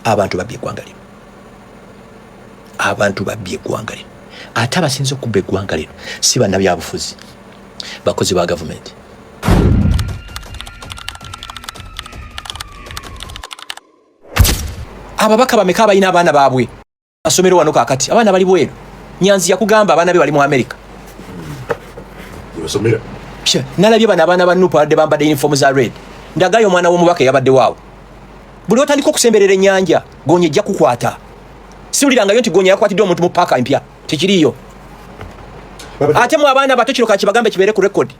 abantu babbye eggwanga lino. Abantu babbye eggwanga lino. Ate abasinze okubba eggwanga lino si bannabyabufuzi, bakozi ba gavumenti. Ababaka bameka abalina abaana baabwe basomero wano kaakati, abaana bali bweru. Nyanzi yakugamba abaana be bali mu America. Yosomera. Nalabye bano abaana ba Nuupu abadde bambadde uniform za red. Ndagayo omwana w'omubaka yabadde waawo. Buli otandika okusemberera ennyanja, Gonye ejja kukwata. Siwulirangayo nti Gonye yakwatiddwa omuntu mu paaka empya. Tekiriyo. Ate mu abaana bato kino kakibagambe kibeere ku record.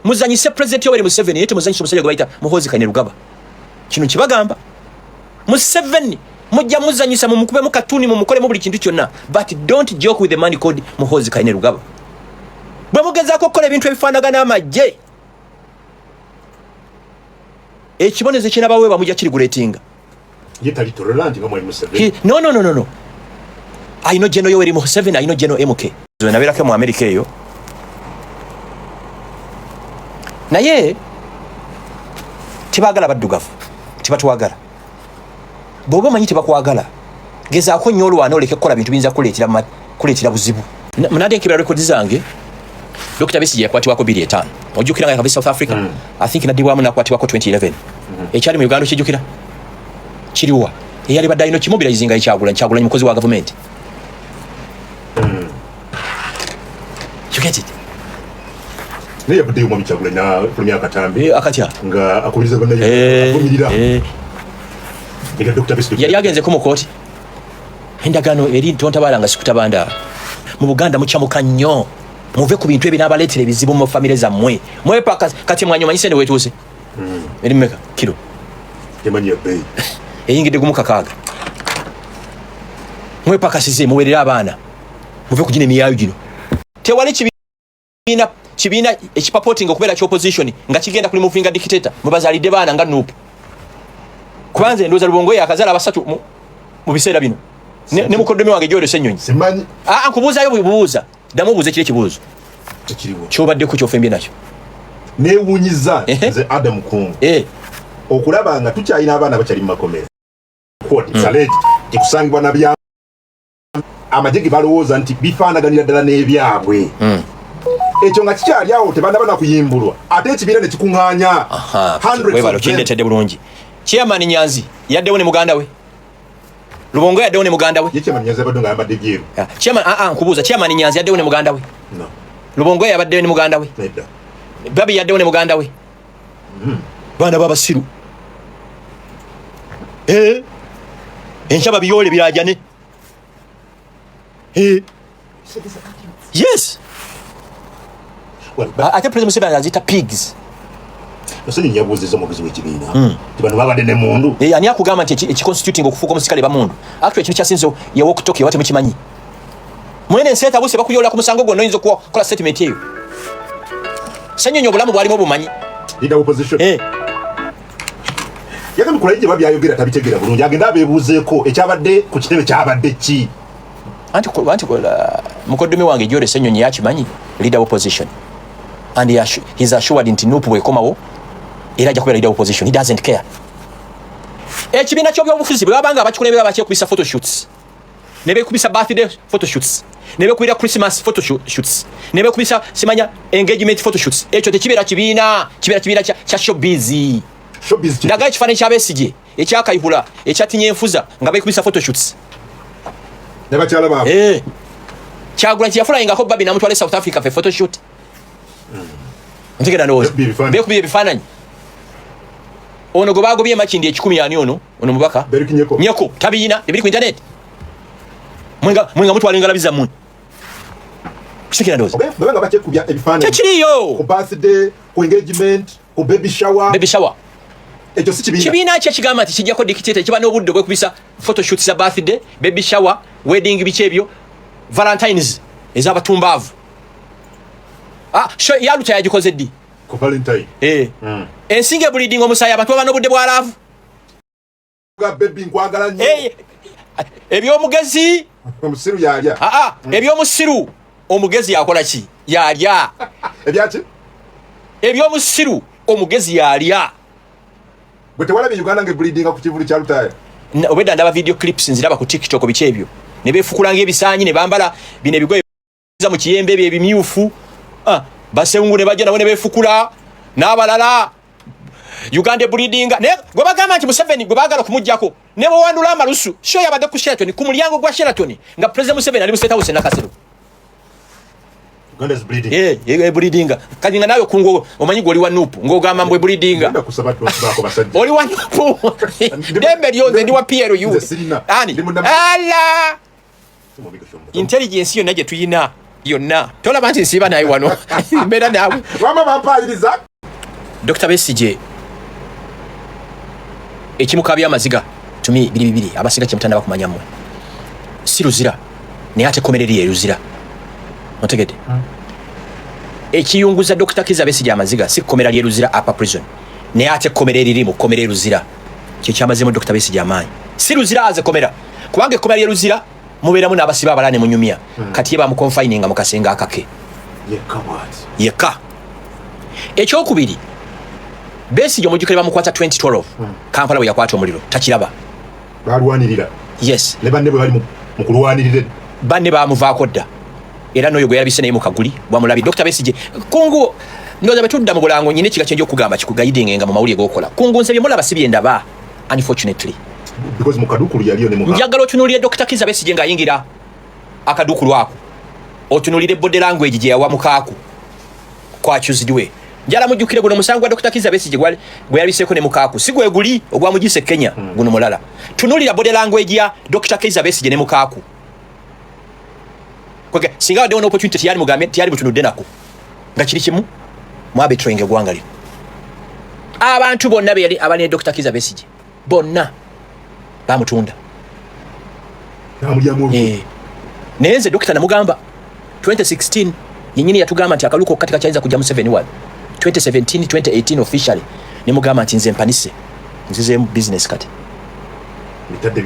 Muzanyise President Yoweri Museveni yete muzanyise omusajja gwe bayita Muhoozi Kainerugaba. Kino kibagamba. Museveni mujja muzanyisa mu mukube mu katuni mu mukole mu buli kintu kyonna, but don't joke with the man called Muhoozi Kainerugaba. Bwe mugezaako okukola ebintu ebifaanagana amagye, ekiboneze kinabaweebwa mujja kiriguleetinga. Yetali tolerant nga mwali Museveni. No. I know General Yoweri Museveni, I know General MK. Nabeerako mu America eyo. Naye tebaagala baddugavu, tebatuwagala. Bw'oba omanyi tebakwagala, gezaako nnyo olwana oleke kukola bintu biyinza kuleetera buzibu. Munadenkebera rekodi zange, Dr. Besigye yakwatibwako 2005. Ojjukira nga yakava South Africa. I think naddibwamu nakwatibwako 2011. Ekyali mu Uganda okijjukira? Kiriwa. Eyali badde alina kimobilizinga Kyagulanyi mukozi wa gavumenti. You get it? Naye yabaddeyo mwami Kyagulanyi n'afulumya akatambi. Akatya. Nga akuliriza bannaye avumirira. Yali agenze mu kooti. Endagaano eri tontabala nga sikutabanda. Mu Buganda mukyamuka nnyo. Muve ku bintu ebinaabaleetera ebizibu mu famire zammwe. Mwepa kati mwanyi omanyi sente weetuuse? Eri mmeka? Kiro. Emanyi ya bbeeyi. Eyingidde gumu kakaaga. Mwepakasize muweerere abaana. Muve ku gino emiyaayo gino. Tewali kibiina ekipapotinga okubeera ky'opposition nga kigenda kuli muvinga dictator mwebazaalidde baana nga Nuupu. Kubanze ndowooza Lubongoye akazaala abasatu mu biseera bino. Ne mukoddomi wange Joel Ssenyonyi. Simanyi. Nkubuuzaayo buuza. Ddamu obuuze kiri ekibuuzo. Tekiriwo. Ky'obaddeko ky'ofembye nakyo. Neewuunyiza nze Adam Kungu. Okulaba nga tukyalina abaana bakyali mu makomera. Saleti tekusangibwa na bya amagye ge balowooza nti bifaanaganira ddala n'ebyabwe. Ekyo nga kikyali awo tebanaba kuyimbulwa. Ate ekibiina ne kikuŋŋaanya. Webalo kindeetedde bulungi. Chairman Nyanzi yaddewo ne muganda we. Lubongoye yaddewo ne muganda we. Ye Chairman Nyanzi abadde nga ayambadde byeru. Chairman nkubuuza Chairman Nyanzi yaddewo ne muganda we. No. Lubongoye yabaddewo ne muganda we. Nedda. Babi yaddewo ne muganda we. Baana babasiru. Enshaba biyole birajane. Yes. Ate President Museveni azita pigs. Museveni yabuuziza omugezi w'ekibiina. Tibano babadde ne mundu. Ani akugamba nti ekiconstituting okufuuka omusikale bamundu. Actually ekintu kyasinze ye walkie-talkie wate mukimanyi. Mwene enseta buse bakuyola ku musango gwo noyinza okukola statement eyo. Ssenyonyi obulamu bwalimu obumanyi. Leader opposition. Yagamye kulaije babyayogera tabitegera bulungi. Agenda abeebuuzeeko ekyabadde ku kitebe kyabadde ki. Anti mukoddomi wange Joel Ssenyonyi yakimanyi leader opposition. And he's assured nti Nuupu bwekomawo era ajja kubeera leader opposition. He doesn't care. Ekibiina ky'obyobufuzi bwe babanga abakikulembera bakyekubisa photoshoots. Ne beekubisa birthday photoshoots. Ne beekubira Christmas photoshoots. Ne beekubisa simanya engagement photoshoots. Ekyo tekibeera kibiina, kibeera kya showbiz. Ndagayo ekifaananyi kya Besigye ekyakayihula ekyatinye enfuza nga beekubisa photoshoots. Ne bakyala baabwe. Kyagulanyi yafulayingako Babi n'amutwala South Africa for photoshoot. Ntegera ndowooza. Beekubira ebifaananyi. Ono gwe baagobye Makindi 10 ani ono mubaka. Nyeko tabiina ebiri ku internet. Mwenga mutwala engalabi zammwe. Kisekera ndowooza. Baba nga bakyekubya ebifaananyi. Tekiriyo. Ku birthday, ku engagement, ku baby shower. Baby shower. Ekyo si kibiina. Kibiina kye kigamba nti kijjako dictator kiba n'obudde bwekubisa photoshoot za birthday, baby shower, wedding biki ebyo, Valentines ez'abatumbaavu. Yaluta yagikoze ddi? Ku Valentine. Ensinga bleeding omusaayi abantu baba n'obudde bw'alaavu. Baby nkwagala nnyo. Ebyomugezi. Omusiru yalya. Ebyomusiru omugezi yakola ki? Yalya. Ebyaki? Ebyomusiru omugezi yalya. Bwe tewalabi Uganda nge bleeding ku kivulu kya Lutaya. obedda ndaba video clips nziraba ku TikTok bikyebyo ne befukulanga ebisaanyi ne bambala bino ebigoye mu kiyembe bye bimyufu basengu ne bajja nabo ne befukula n'abalala Uganda breeding ne gwe bagamba nti Museveni gwe bagala kumujjako ne bawandula amalusu sho yabadde ku Sheraton ku mulyango gwa Sheraton nga President Museveni ali mu State House na Kasero Uganda's breeding breeding kati nga nayo kungo omanyi goli wa nupu ngogamba mbwe breeding oli wa nupu dembe lyonze ndi wa PRU ani ala intelligence yo naje tuyina yonna tola banti nsiba nayo wano mbera nawe wama bampaliriza Dr. Besigye ekimukabya amaziga tumi bibiri abasiga kimutanda bakumanya mwe siruzira ne ate komereri yeruzira otegede ekiyunguza Dr. Kizza Besigye amaziga si komera yeruzira upper prison ne ate komereri limu komereri ruzira kye kyamazemo Dr. Besigye amanyi siruzira aze komera kubange komera yeruzira muberamu n'abasiba abalane mu nyumya kati yeba mu confining mu kasenga akake yeka ekyokubiri Besigye omujjukire bamukwata 2012 Kampala bwe yakwata omuliro takiraba balwanirira yes ne banne bwe bali mu kulwanirira banne bamuvaako dda era n'oyo gwe yalabise naye mu kaguli bwamulabi Dr. Besigye kungu ndoza betudda mu bulango nyine kiga kyenjo okugamba kikugayidinga nga mu mawulire g'okola kungu nsebye mulaba sibye ndaba unfortunately because mukadukulu yaliyo ne muka njagala otunuulire Dr. Kizza Besigye ng'ayingira akadukulu ako otunuulire body language gye yawa mukaaku kwakyuzidwe njala mujjukire guno musango wa Dr. Kizza Besigye gwe yalabiseko ne mukaaku si gwe guli ogwamugise Kenya guno mulala tunuulira body language ya Dr. Kizza Besigye ne mukaaku kwege singa wadde ono opportunity tiyali mugambe tiyali butunudde nako nga kiri kimu mwabe trenge gwanga lino abantu bonna be abali Dr. Kizza Besigye bonna bamutunda nenze dokita namugamba 2016 yenyini yatugamba nti akaluko katika chainza kujja mu 71 2017 2018 officially nemugamba nti nze mpanise nzize mu business kati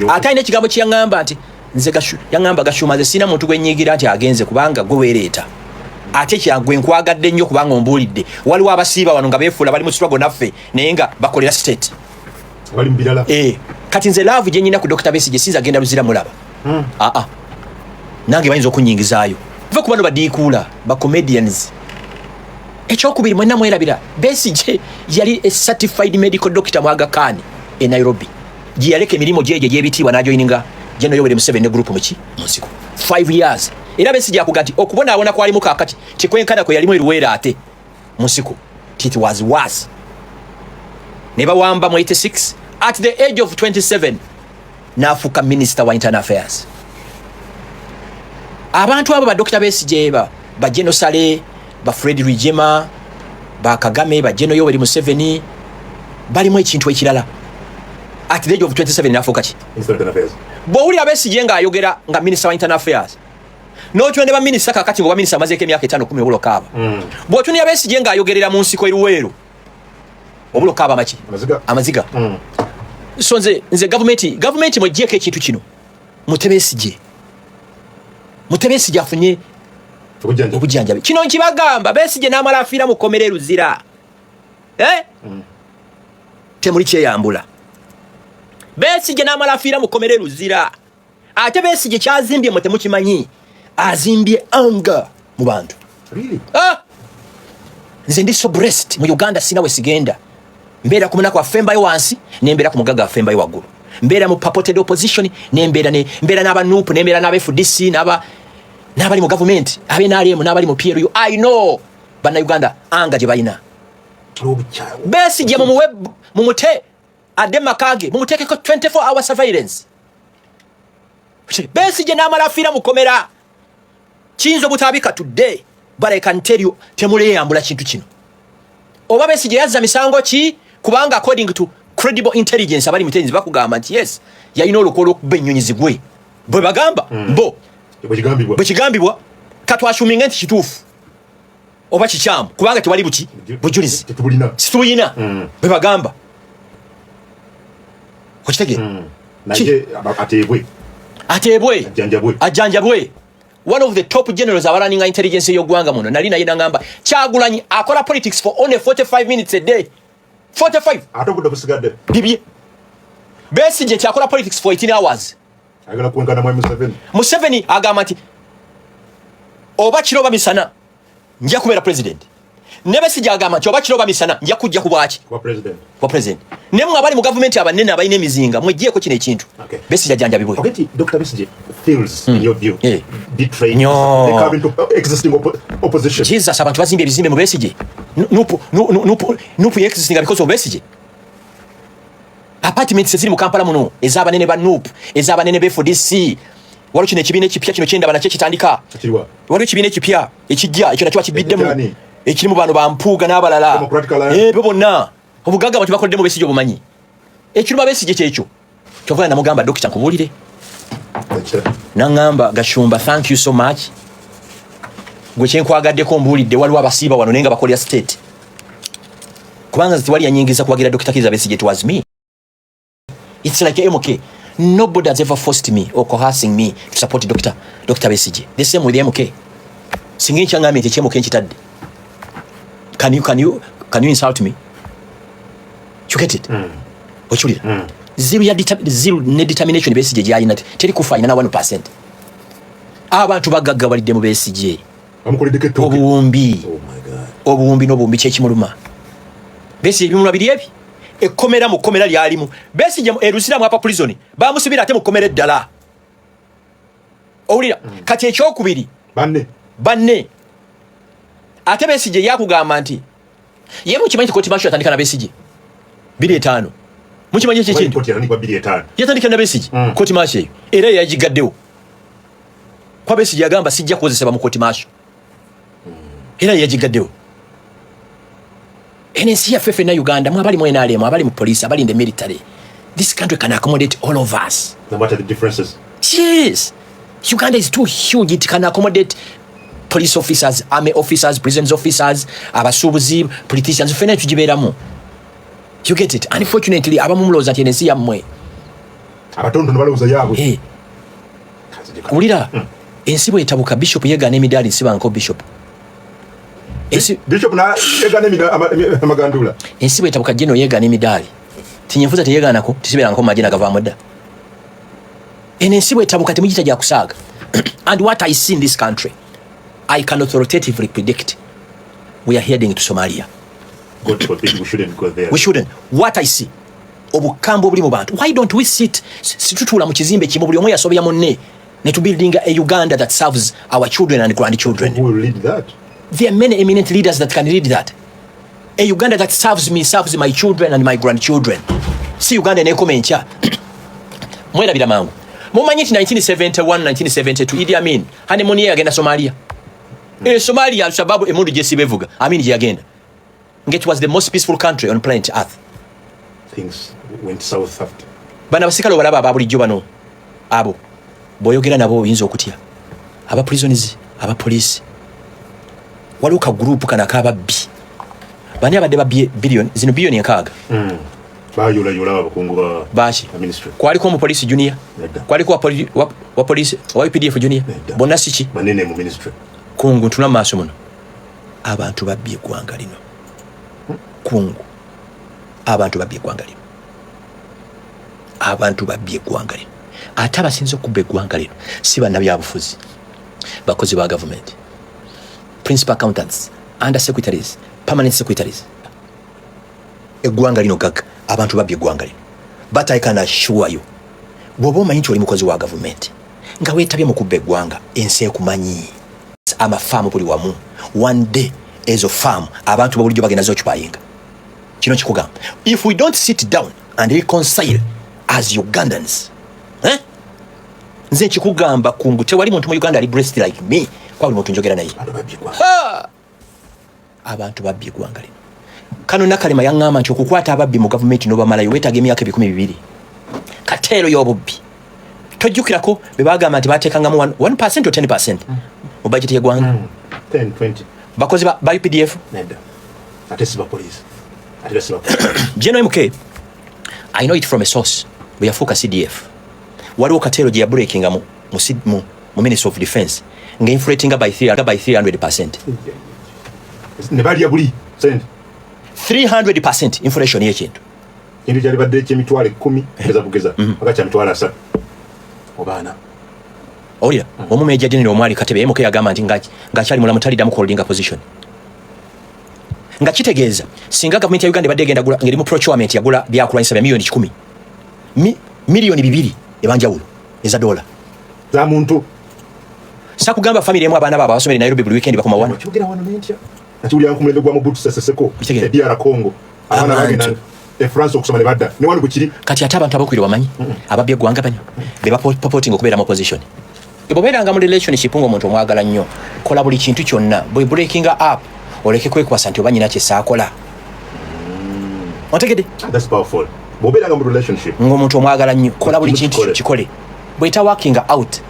ata ine kigambo kiyangamba nti nze yangamba Gashumba ze sina muntu gwenyigira nti agenze kubanga gwe wereeta ate kyagwe nkwagadde nnyo kubanga ombulidde waliwo abasiiba wano nga beefuula bali mu struggle naffe naye nga bakolera state wali mbirala kati nze laavu gye nyina ku Dr. Besigye sinza genda luzira mulaba nange bayinza okunyingizaayo va ku bano badiikuula ba comedians ekyokubiri mwenna mwerabira Besigye yali a certified medical doctor mu Aga Khan e Nairobi gye yaleka emirimu gyegye gyebitiibwa n'ajoyininga Jeno Yoweri Museveni group muki musiko 5 years era Besigye akuga nti okubonaabona kwalimu kaakati kikwenkana kwe yalimu eruweera ate musiko it was worse ne bawamba mu 86 at the age of 27 n'afuuka minister wa internal affairs abantu abo ba Dr. Besigye ba Jeno Sale ba Fred Rwigema ba Kagame ba Jeno Yoweri Museveni balimu ekintu ekirala at the age of 27 n'afuuka ki bw'owulira Besigye ng'ayogera nga minister wa internal affairs n'otwende ba minister kakati ngo ba minister amazeeko emyaka 5-10 obulokaaba bw'otunira Besigye ng'ayogerera mu nsiko eruweero obulokaaba maki amaziga so nze gavumenti mweggyeko ekintu kino Besigye afunye obujjanjabi kino nkibagamba Besigye n'amala afiira mu kkomera eruzira temuli kyeyambula Besigye n'amala afiira mu kkomera eruzira ate Besigye kyazimbye mwe temukimanyi azimbye anga mu bantu nze ndi so blessed mu Uganda sina we sigenda mbeera ku munaku affembayo wansi nembeera ku mugaga affembayo waggulu mbeera mu purported opposition nembeera n'abanupu nembeera n'aba-FDC n'abali mu government abenaalemu n'abali mu PRU I know bannayuganda anga gye balina Besigye mumute adde makage mumuteekeko 24 hour surveillance Besigye n'amala afiira mu kkomera kiyinza obutaabika today but I can tell you temuleyambula kintu kino oba Besigye yazza misango ki kubanga according to credible intelligence abali mutenzi bakugamba nti yes yalina olukwe olw'okuba ennyonyi zigwe bwe bagamba mbo bwe kigambibwa katwashuminga nti kituufu oba kikyamu kubanga tewali bujulizi situbulina bwe bagamba okitege ateebwe ajjanjabwe one of the top generals abalanninga intelligence y'eggwanga muno nali naye nangamba Kyagulanyi akola politics for only 45 minutes a day 45 ate obudde busigadde bibye Besigye kyakola politics for 18 hours. Agala kuenkana mwe Museveni agamba nti oba kiroba misana nja kubeera president. Ne Besigye agamba nti oba kiroba misana nja kujja kubwaki kwa president. Ne mwe abali mu government abanene abalina emizinga mwejjeko kino ekintu. Besigye ajanja bibwe. Okay, Dr. Besigye feels in your view betrayed the current existing opposition. Jesus, abantu bazimbye bizimbe mu Besigye. Nupu existing because of Besigye. Apartments ziri mu Kampala muno ezabanene ba Nup ezabanene be for this waliwo kino ekibiina ekipya kino kyenda bana kyekitandika waliwo ekibiina ekipya ekijja ekyo nakyo kibiddemu ekirimu bano bampuuga n'abalala bo bonna obugagga abantu bakoleddemu Besigye obumanyi ekiruma Besigye kyekyo kyovana namugamba dokita nkubuulire naŋŋamba Gashumba thank you so much gwe kyenkwagadeko mbuulidde waliwo abasiiba wano naye nga bakolera state kubanga tewali yanyingiza kuwagira Dr. Kizza Besigye it was me. It's like MK. Nobody has ever forced me or coercing me to support Dr. Besigye. The same with MK. Singing changami te MK nchitadde. Can you insult me? You get it? Ochulira. Zero determination Besigye yalina teri kufa ina 1%. Abantu bagagga balidde mu Besigye. Bamukoledde obuwumbi. Oh my god. Obuwumbi n'obuwumbi kyekimuluma. Besigye bimuluma biri ebi. Ekomera mu komera lyalimu Besigye erusira mu apa prison bamusibira ate mu komera eddala owulira kati ekyokubiri banne ate Besigye yakugamba nti ye mukimanyi koti masho atandika na Besigye 2.5 mukimanyi ekintu yatandika na Besigye koti masho era yajigaddewo kwa Besigye yagamba sijja kukozesebwa mu koti masho era yajigaddewo NNC FF na Uganda mwabali mu NRM abali mu police abali in the military. This country can accommodate all of us. No matter the differences. Yes. Uganda is too huge. It can accommodate police officers, army officers, prisons officers, abasubuzi, politicians. Fena tujiberamu. You get it? Unfortunately, abamuloza ati NNC yamwe. Abatondo baloza yabo. Hey. Ulira. Ensi bwe tabuka bishop yega n'emidali nsiba nko bishop. Bishop na yega amagandula. Ensi bwe tabuka jeno yega n'emidali. Tinyefuza teyega nako tisibera nko majina gavamo dda. Ensi bwe tabuka temujita ja kusaga. And what I see in this country, I can authoritatively predict we are heading to Somalia. God forbid we shouldn't go there. We shouldn't. What I see, obukambo buli mu bantu. Why don't we situtula mu kizimbe kimu buli omu yasobya munne ne to building a Uganda that serves our children and grandchildren? Who will lead that? There are many eminent leaders that can lead that. A Uganda that serves me, serves my children and my grandchildren. See Uganda nekomencha. Mwelabira mangu. Mumanyi 1971, 1972 Idi Amin honeymoon ye agenda Somalia. Somalia al-Shabaab emundu jesi bevuga. Amin je agenda. It was the most peaceful country on planet Earth. Things went south after. Bana basikalo balaba ababulijjo bano. Abo boyogera nabo oyinza okutya. Aba prisoners, aba police. Waluka group kana kababbi. Bani abadde ba billion zino billion enkaga. Bayula abakungu bashi ministry. Kwaliko mu police junior. Kwaliko wa police wa PDF junior. Bonna siki manene mu ministry. Kungu tuna maaso muno. Abantu babbi eggwanga lino. Kungu. Abantu babbi eggwanga lino. Abantu babbi eggwanga lino. Ate abasinze okubba eggwanga lino si bannabyabufuzi. Bakozi ba government. Principal accountants, under secretaries, permanent secretaries. Eggwanga lino gaga abantu babbi eggwanga lino. But I can assure you, bw'oba omanyi nti oli mukozi wa government nga weetabye mu kubba eggwanga ensi ekumanyi. Amafaamu buli wamu. One day ezo farm abantu babulijjo bagenda zokyupayinga. Kino kikugamba. If we don't sit down and reconcile as Ugandans, nze kikugamba kungu tewali muntu mu Uganda ali blessed like me. Kwa buli muntu njogera naye. Abantu babbi eggwanga lino. Kano Nakalema yaŋŋamba nti okukwata ababbi mu government n'obamalayo weetaaga emyaka 12. Kateero y'obubbi. Tojjukirako be baagamba nti baateekangamu 1% or 10% mu budget y'eggwanga. 10, 20. Bakozi ba UPDF? Nedda. Ate si ba police. General MK, I know it from a source. We yafuuka CDF. Waliwo Kateero gye yabreakinga mu Ministry of Defense nga inflating by 300%. Ne balya buli sente. 300% inflation y'ekintu. Indu jali badde emitwalo 10 kugeza kugeza akacha mitwalo 3 obana Olia omumeja dinero omwali katebe yemuke yagamba nti ngachali mulamu talida mu holding position nga kitegeeza singa government ya Uganda badde genda gula ngeri mu procurement yagula byakulanyisa bya milioni 10 milioni 2 ebanjawulo eza dola za muntu sakugamba family emu abana baba basomere Nairobi buli weekend bakoma wana chugira wana mentya atuli yankumulende gwa mu butu seseko DR Congo abana bagenda France okusoma ne badda ne wanu bukiri kati ate abantu abakwire bamanyi ababye gwanga bani beba purporting okubeera mu opposition ebobeeranga mu relationship ng'omuntu omwagala nnyo kola buli kintu kyonna bwe breaking up oleke kwekwasa nti oba nyina kyesaakola otegede that's powerful bobeeranga mu relationship ng'omuntu omwagala nnyo kola buli kintu kikole bweta working out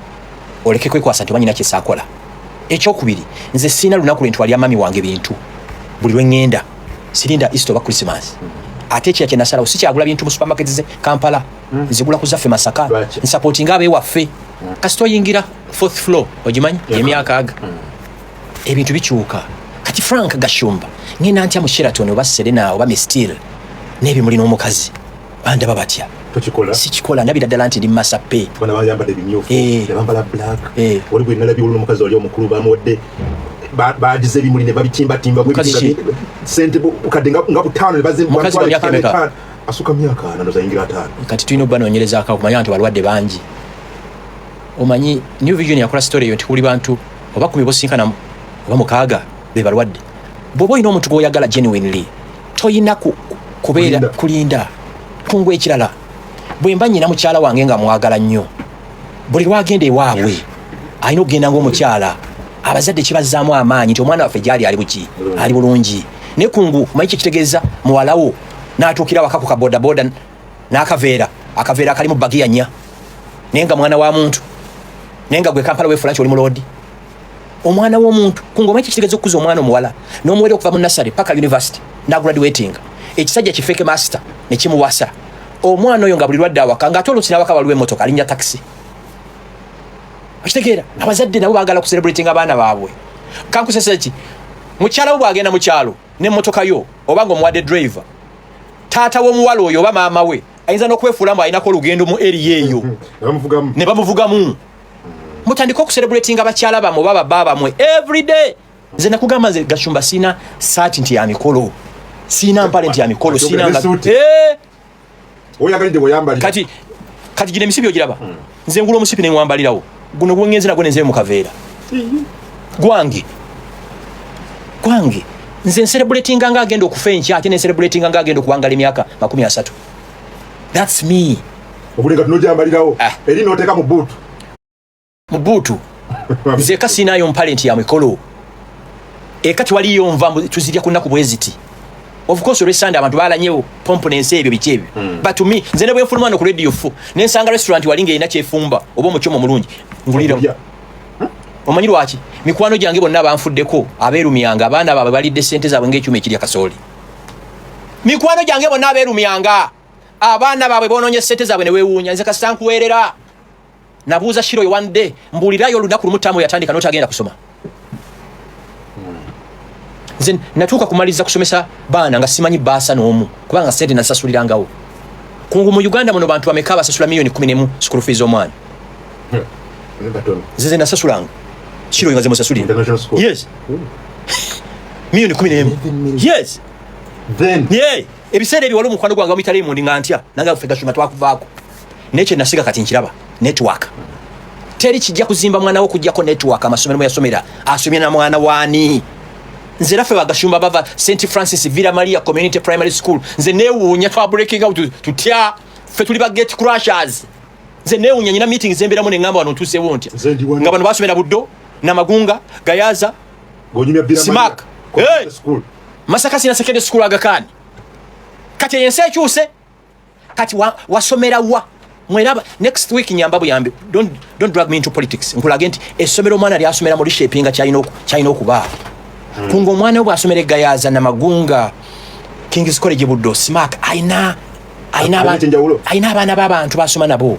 oleke kwekwasa nti oba nyina kyesaakola ekyokubiri nze sina lunaku lwe ntwalya mami wange bintu buli lwe ŋŋenda sirinda Easter oba Christmas ate ekya kyenasalawo sikyagula bintu mu supermarket ze Kampala nzigula ku zaffe Masaka nsupportinga abeewaffe kasito oyingira 4th floor ogimanyi emyaka aga ebintu bikyuka kati Frank Gashumba ngenda ntya mu Sheraton oba Serena oba Mistil n'ebimuli n'omukazi bandaba batya sikikola ndabira ddala nti ndi masape bana bayambadde ebimyufu bambala black oli bwe nalabye omukazi wali omukulu bamwodde bagize ebimuli ne babitimbatimba sente bukadde nga butaano ne bazimba asuka myaka 4 nozayingira 5 kati tulina obanoonyereza akawo kumanya nti balwadde bangi omanyi New Vision yakola story eyo nti kuli bantu oba 10 bosinkana oba 6 be balwadde bw'oba olina omuntu gw'oyagala genuinely toyina kubeera kulinda kungwa ekirala bwe mba nnyina mukyala wange nga mwagala nnyo buli lwagenda ewaabwe alina okugenda ng'omukyala abazadde kibazzaamu amaanyi nti omwana waffe gyali ali buki ali bulungi naye kungu manyi kyekitegeeza muwalawo n'atuukira waka ku kabodaboda n'akaveera akalimu bagi ya nnya naye nga mwana wa muntu naye nga gwe Kampala weefula nti oli muloodi omwana w'omuntu kungu omanyi kyekitegeeza okukuza omwana omuwala n'omuwere okuva mu nasale paka university n'agraduating ekisajja kifeeke master ne kimuwasa omwana oyo nga buli lwadde awaka ng'ate oluusi n'awaka waliwo emmotoka alinnya taxi okitegeera abazadde nabo baagala kucelebrating abaana baabwe kankusesa ki mukyala we bwagenda mu kyalo n'emmotoka yo oba ng'omuwadde driver taata w'omuwala oyo oba maama we ayinza n'okwefuula mbu alinako olugendo mu eri eyo ne bamuvugamu mutandika okucelebrating abakyala bamwe oba baba bamwe everyday nze nakugamba nze Gashumba siina saati nti ya mikolo siina mpale nti ya mikolo siina nga kati gino emisipi ogiraba nze ngula omusipi ne ngwambalirawo guno gwengenze nagwo nenzeyo mu kaveera gwange nze ncelebratinga nga agenda okufa enkya ate nencelebratinga nga agenda okuwangala emyaka 30 that's me obulenga tunojambalirawo eri noteeka mu buutu nze eka siinayo mpale nti ya mikolo eka tiwaliyo nva tuzirya ku nnaku bweziti of course olw'esande abantu balanyewo pompo n'ensi ebyo biki ebyo but to me nze ne bwenfuluma wano ku radio 4 nensanga restaurant walinga erina kyefumba oba omukyoma omulungi ngulirawo omanyi lwaki mikwano gyange bonna banfuddeko abeerumyanga abaana baabwe balidde ssente zaabwe ng'ekyuma ekirya kasooli mikwano gyange bonna abeerumyanga abaana baabwe boononye ssente zaabwe ne weewuunya nze kasita nkuweerera nabuuza Shiro one day mbuulirayo olunaku lumu ttaamu yatandika n'otagenda kusoma nze natuuka kumaliza kusomesa baana nga simanyi baasa n'omu kubanga ssente nasasulirangawo kungu mu Uganda muno bantu bameka basasula milioni 11 school fees omwana nze nasasulanga Shiro nga ze musasulira yes milioni 11 yes then ebiseera ebyo waliwo mukwano gwange wamuyita Raymond nga ntya nanga ffe Gashumba twakuvaako nekye nasiga kati nkiraba network teri kijja kuzimba mwana wo kujjako network amasomero yasomera asomye na mwana wani nze raffe wa Gashumba bava St Francis Villa Maria Community Primary School nze neewuunya twa breaking out tutya ffe tuli ba gate crushers nze neewuunya nyina meeting zembeeramu ne ngamba wano ntuusewo ntya nga bano basomera Buddo Namagunga Gayaza Simak Masaka sina secondary school Agakani kati yense ekyuse kati wasomera wa mweraba next week nyambabu yambe don't drag me into politics nkulage nti essomero mwana lyasomera mu reshapinga kyalina okuba kungo mwana we asomera Gayaza Namagunga King's College Buddo Simak aina abaana b'abantu basoma nabo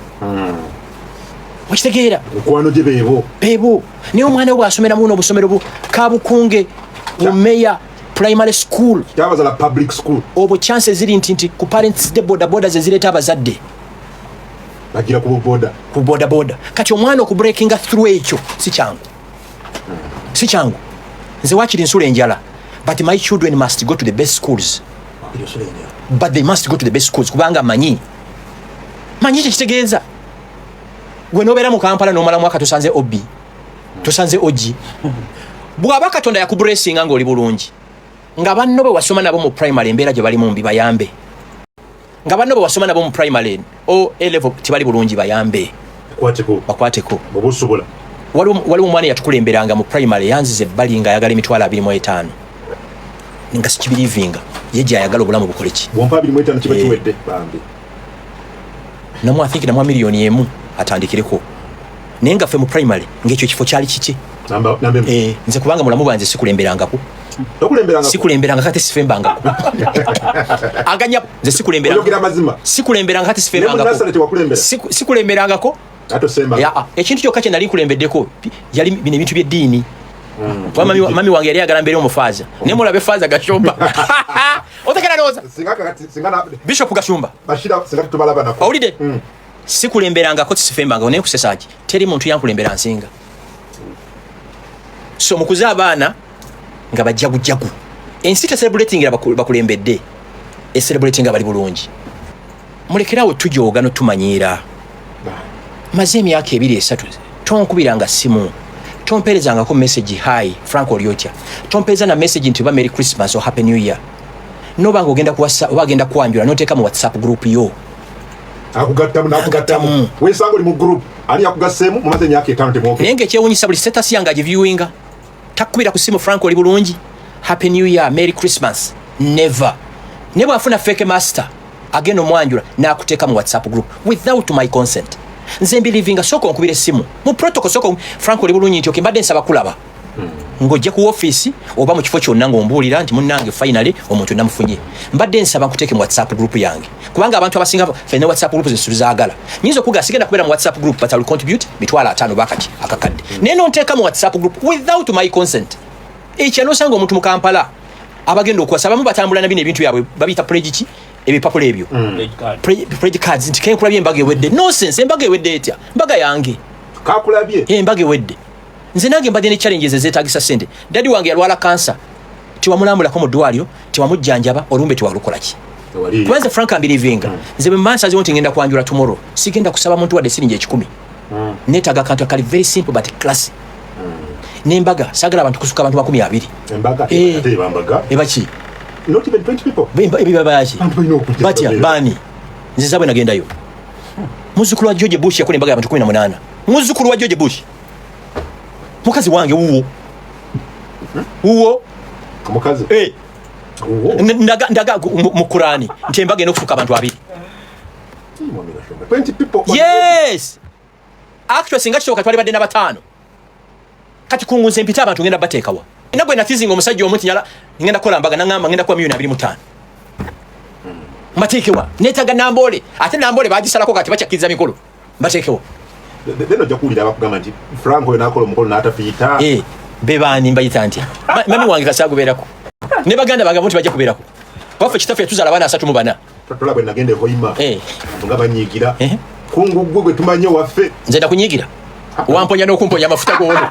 okitegeera mukwano gye beebo niyo omwana we asomera muno obusomero Kabukunge Bumeya primary school kyabaza la public school obwo chance ziri nti ku parents de boda zezireta abazadde bagira ku boda kati omwana ku breaking through ekyo si changu nze wakiri nsula enjala but my children must go to the best schools but they must go to the best schools kubanga manyi kitegeeza gwe nobeera mu Kampala n'omala mwaka tusanze ogi bw'aba Katonda yakubulesinga ng'oli bulungi nga banno be wasoma nabo mu primary embeera gye balimu mbi bayambe nga banno be wasoma nabo mu primary o A-level tibali bulungi bayambe bakwateko obusobola waliwo omwana yatukulemberanga mu primary yanzize ebbali nga ayagala emitwalo 25 nga sikibirivinga ye gye ayagala obulamu bukole ki wampa 25 kiba kiwedde bambi namwa I think namwa miliyoni emu atandikireko naye nga ffe mu primary ng'ekyo kifo kyali kiki nze kubanga mulamu banze sikulemberangako kati sifembangako aganya nze sikulemberanga kati sifembangako sikulemberangako ekintu kyokka kye nali nkulembeddeko yali bino ebintu by'eddiini mami wange yali agala mbeere omufaaza naye mulabe faaza Gashumba otegera looza Bishop Gashumba owulidde sikulemberangako tisifembangako naye kusesaki teri muntu yankulembera nsinga so mukuze abaana nga bajjagujagu ensi teselebratingira bakulembedde eselebratinga bali bulungi mulekerawo tujooga notumanyiira maze emyaka 2-3 tonkubiranga simu tomperezangako message hi Frank Olyotya tompereza na message nti ba Merry Christmas or Happy New Year nobanga ogenda kuwasa obagenda kwanjula noteeka mu WhatsApp group yo akugattamu wesanga oli mu group ani akugasseemu mumaze emyaka 5 temwoke naye ng'ekyewuunyisa buli status yange agiviewinga takubira ku simu Frank oli bulungi Happy New Year Merry Christmas never ne bwafuna fake master agenda omwanjula n'akuteeka mu WhatsApp group without my consent nze mbirivinga soko nkubira essimu mu protocol soko Frank oli bulungi nti okimbadde nsaba kulaba ng'ojja ku office oba mu kifo kyonna ng'ombuulira nti munnange finally omuntu namufunye mbadde nsaba nkuteeke mu WhatsApp group yange kubanga abantu abasinga fene WhatsApp group zetuzaagala nyinza okuga sigenda kubeera mu WhatsApp group but I will contribute mitwalo 5 bakati akakadde naye nonteeka mu WhatsApp group without my consent ekyo nosanga omuntu mu Kampala abagenda okuwasa abamu batambula na bino ebintu byabwe babiyita pledge ebipapula ebyo pledge cards nti kenkulabye embaga ewedde nonsense embaga ewedde etya mbaga yange kakulabye embaga ewedde nze nange mbadde ne challenges ezeetaagisa ssente dadi wange yalwala kansa tiwamulambulako mu ddwaliro tiwamujjanjaba olumbe tiwalukola ki kubanze Frank ambirivinga nze bwe mmansaziwo nti ngenda kwanjula tomorrow sigenda kusaba muntu wadde siringi 10 neetaaga akantu akali very simple but classy n'embaga saagala abantu kusuka abantu 20 embaga ate bambaga ebaki not even 20 people ebibabaki batya bani nze zabwe nagendayo muzzukulu wa George Bush yakola embaga y'abantu 18 muzzukulu wa George Bush mukazi wange wuwo omukazi ndaga mu Qur'ani nti embaga enokufuka abantu 2 20 people yes actually singa kisoka twali badde na 5 kati kungunze mpita abantu ngenda bateekawa nagwe natizinga omusajja omuntu nyala ngenda kola mbaga nangamba ngenda kwa milioni 25 mbateekewa netaga nambole ate nambole bagisalako kati bakyakiriza mikolo mbateekewa Deno jakulira bakugamba nti Frank oyo nakola omukolo n'atafiita bebani mbayita ntya mami wange kasaagubeerako ne baganda bange bonti bajja kubeerako waffe kitaffe yatuzaala abaana 3 mu 4 totola bwe nagenda ehoima nga banyiigira kungugwe gwe tumanyi waffe nze ndakunyiigira wamponya n'okumponya amafuta g'ono